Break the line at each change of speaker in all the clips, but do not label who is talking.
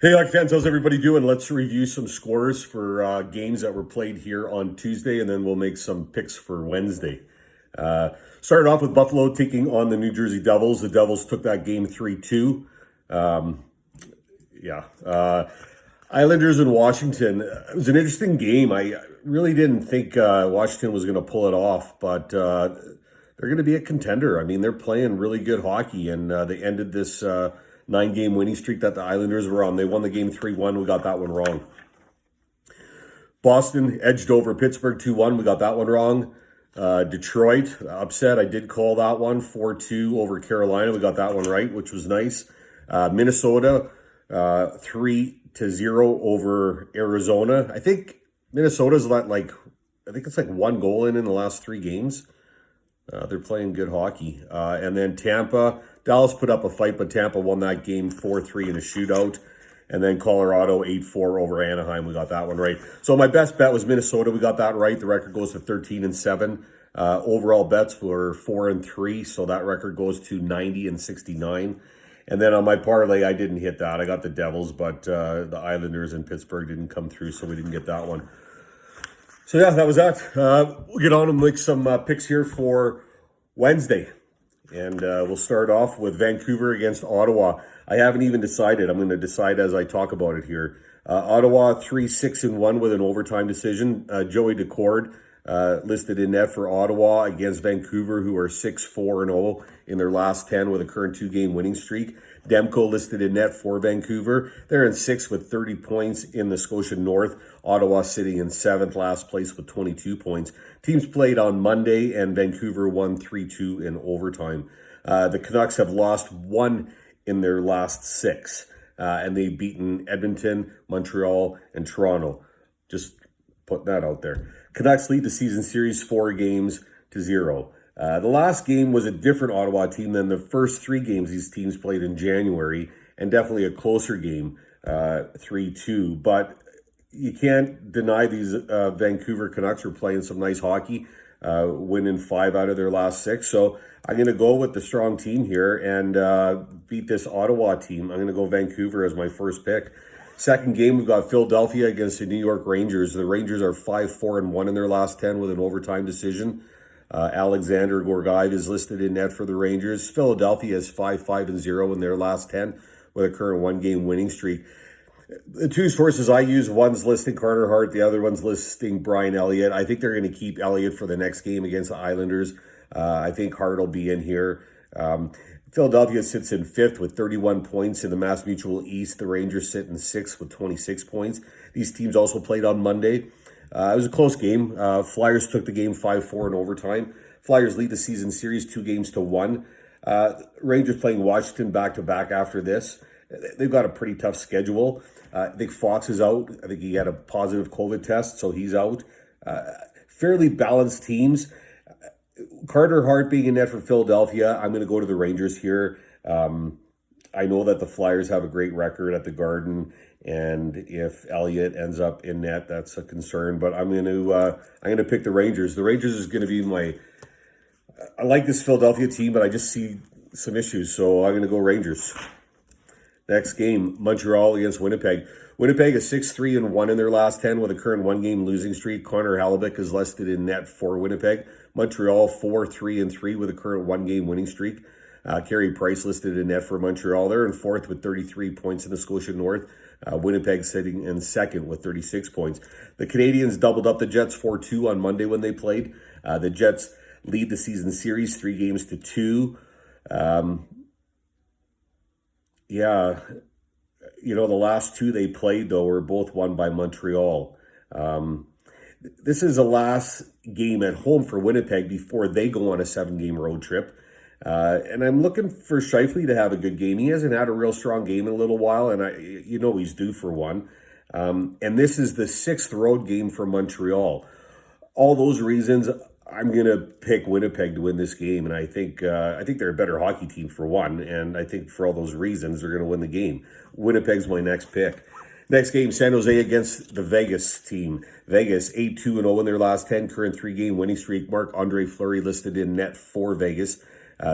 Hey, hockey fans, how's everybody doing? Let's review some scores for games that were played here on Tuesday, and then we'll make some picks for Wednesday. Uh, Started off with Buffalo taking on the New Jersey Devils. The Devils took that game 3-2. Um, yeah. Islanders and Washington. It was an interesting game. I really didn't think Washington was going to pull it off, but they're going to be a contender. I mean, they're playing really good hockey, and they ended this 9-game winning streak that the Islanders were on. They won the game 3-1. We got that one wrong. Boston edged over Pittsburgh 2-1. We got that one wrong. Detroit upset. I did call that one 4-2 over Carolina. We got that one right, which was nice. Minnesota 3-0 over Arizona. I think Minnesota's I think it's like one goal in the last 3 games. They're playing good hockey. And then Tampa, Dallas put up a fight, but Tampa won that game 4-3 in a shootout. And then Colorado 8-4 over Anaheim. We got that one right. So my best bet was Minnesota. We got that right. The record goes to 13-7. Overall bets were 4-3. So that record goes to 90-69. And then on my parlay, I didn't hit that. I got the Devils, but the Islanders and Pittsburgh didn't come through, so we didn't get that one. So yeah, that was that. We'll get on and make some picks here for Wednesday. And we'll start off with Vancouver against Ottawa. I haven't even decided. I'm going to decide as I talk about it here. Ottawa 3-6-1 with an overtime decision. Joey Decord listed in net for Ottawa against Vancouver, who are 6-4-0 in their last 10 with a current 2-game winning streak. Demko listed in net for Vancouver. They're in 6th with 30 points in the Scotia North. Ottawa sitting in 7th, last place with 22 points. Teams played on Monday, and Vancouver won 3-2 in overtime. The Canucks have lost 1 in their last 6, and they've beaten Edmonton, Montreal, and Toronto. Just putting that out there. Canucks lead the season series 4-0. The last game was a different Ottawa team than the first 3 games these teams played in January, and definitely a closer game, 3-2. But you can't deny these Vancouver Canucks are playing some nice hockey, winning 5 out of their last 6. So I'm going to go with the strong team here and beat this Ottawa team. I'm going to go Vancouver as my first pick. Second game, we've got Philadelphia against the New York Rangers. The Rangers are 5-4-1 in their last 10 with an overtime decision. Alexander Gorgaev is listed in net for the Rangers. Philadelphia is 5-5-0 in their last 10 with a current 1-game winning streak. The 2 sources I use, one's listing Carter Hart, the other one's listing Brian Elliott. I think they're going to keep Elliott for the next game against the Islanders. I think Hart will be in here. Philadelphia sits in 5th with 31 points in the Mass Mutual East. The Rangers sit in 6th with 26 points. These teams also played on Monday. It was a close game. Flyers took the game 5-4 in overtime. Flyers lead the season series 2-1. Rangers playing Washington back-to-back after this. They've got a pretty tough schedule. I think Fox is out. I think he had a positive COVID test, so he's out. Fairly balanced teams. Carter Hart being in net for Philadelphia. I'm going to go to the Rangers here. I know that the Flyers have a great record at the Garden, and if Elliott ends up in net, that's a concern. But I'm going to pick the Rangers. The Rangers is going to be my. I like this Philadelphia team, but I just see some issues, so I'm going to go Rangers. Next game, Montreal against Winnipeg. Winnipeg is 6-3-1 in their last 10 with a current 1-game losing streak. Connor Hellebuyck is listed in net for Winnipeg. Montreal 4-3-3 with a current 1-game winning streak. Carey Price listed in net for Montreal. They're in 4th with 33 points in the Scotia North. Winnipeg sitting in 2nd with 36 points. The Canadiens doubled up the Jets 4-2 on Monday when they played. The Jets lead the season series 3-2. Yeah, the last 2 they played, though, were both won by Montreal. This is the last game at home for Winnipeg before they go on a 7-game road trip. And I'm looking for Scheifele to have a good game. He hasn't had a real strong game in a little while, and he's due for one. And this is the 6th road game for Montreal. All those reasons, I'm going to pick Winnipeg to win this game, and I think they're a better hockey team for one, and I think for all those reasons, they're going to win the game. Winnipeg's my next pick. Next game, San Jose against the Vegas team. Vegas 8-2-0 in their last 10, current 3-game winning streak. Marc-Andre Fleury listed in net for Vegas.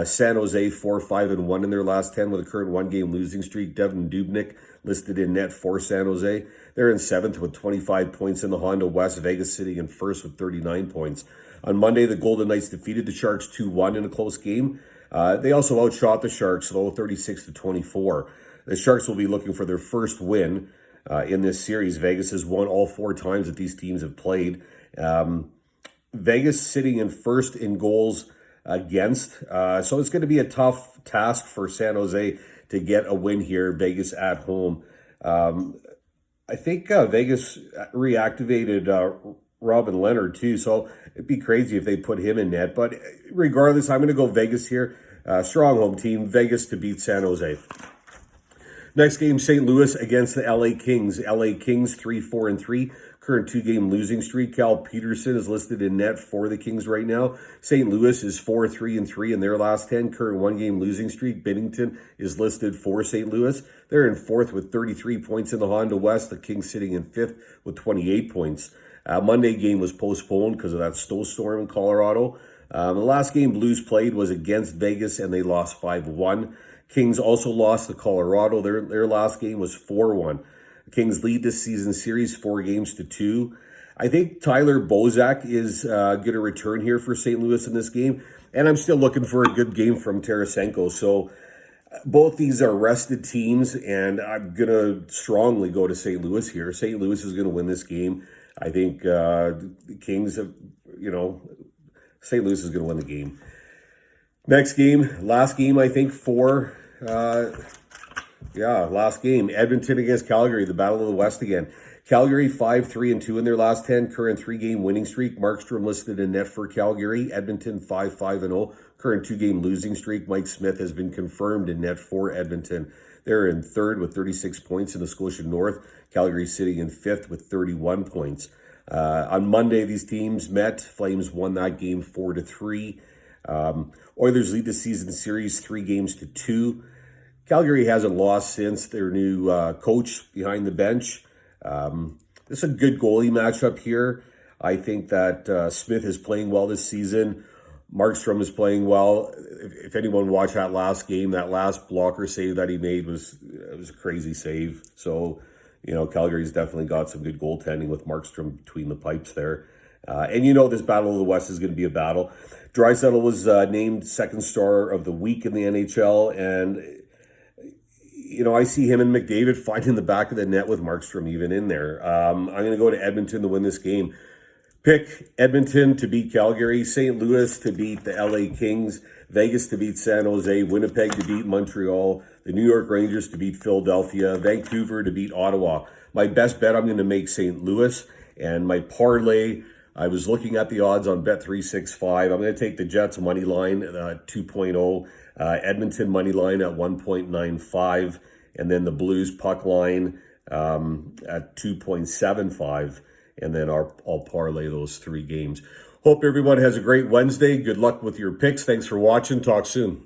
San Jose 4-5-1 in their last 10 with a current 1-game losing streak. Devin Dubnyk listed in net for San Jose. They're in 7th with 25 points in the Honda West. Vegas sitting in 1st with 39 points. On Monday, the Golden Knights defeated the Sharks 2-1 in a close game. They also outshot the Sharks, though, 36-24. The Sharks will be looking for their first win in this series. Vegas has won all 4 times that these teams have played. Vegas sitting in 1st in goals against. So it's going to be a tough task for San Jose to get a win here, Vegas at home. I think Vegas reactivated Robin Leonard too, so it'd be crazy if they put him in net. But regardless, I'm going to go Vegas here. Strong home team, Vegas to beat San Jose. Next game, St. Louis against the LA Kings. LA Kings 3-4-3. Current 2-game losing streak. Cal Peterson is listed in net for the Kings right now. St. Louis is 4-3-3 in their last 10. Current 1-game losing streak. Binnington is listed for St. Louis. They're in 4th with 33 points in the Honda West. The Kings sitting in 5th with 28 points. Monday game was postponed because of that snowstorm in Colorado. The last game Blues played was against Vegas, and they lost 5-1. Kings also lost to Colorado. Their last game was 4-1. The Kings lead this season series 4-2. I think Tyler Bozak is going to return here for St. Louis in this game, and I'm still looking for a good game from Tarasenko. So both these are rested teams, and I'm going to strongly go to St. Louis here. St. Louis is going to win this game. I think the Kings have, St. Louis is going to win the game. Next game, last game, I think, last game. Edmonton against Calgary, the Battle of the West again. Calgary 5-3-2 in their last 10, current 3-game winning streak. Markstrom listed in net for Calgary. Edmonton 5-5-0, current 2-game losing streak. Mike Smith has been confirmed in net for Edmonton. They're in 3rd with 36 points in the Scotia North. Calgary sitting in 5th with 31 points. On Monday, these teams met. Flames won that game 4-3. Oilers lead the season series 3-2. Calgary hasn't lost since their new coach behind the bench. This is a good goalie matchup here. I think that Smith is playing well this season. Markstrom is playing well. If anyone watched that last game, that last blocker save that he made was a crazy save. So, Calgary's definitely got some good goaltending with Markstrom between the pipes there. And this Battle of the West is going to be a battle. Draisaitl was named second star of the week in the NHL, and I see him and McDavid finding the back of the net with Markstrom even in there. I'm going to go to Edmonton to win this game. Pick Edmonton to beat Calgary, St. Louis to beat the LA Kings, Vegas to beat San Jose, Winnipeg to beat Montreal, the New York Rangers to beat Philadelphia, Vancouver to beat Ottawa. My best bet, I'm going to make St. Louis, and my parlay, I was looking at the odds on Bet365. I'm going to take the Jets money line 2.0, Edmonton money line at 1.95, and then the Blues puck line at 2.75, and then I'll parlay those 3 games. Hope everyone has a great Wednesday. Good luck with your picks. Thanks for watching. Talk soon.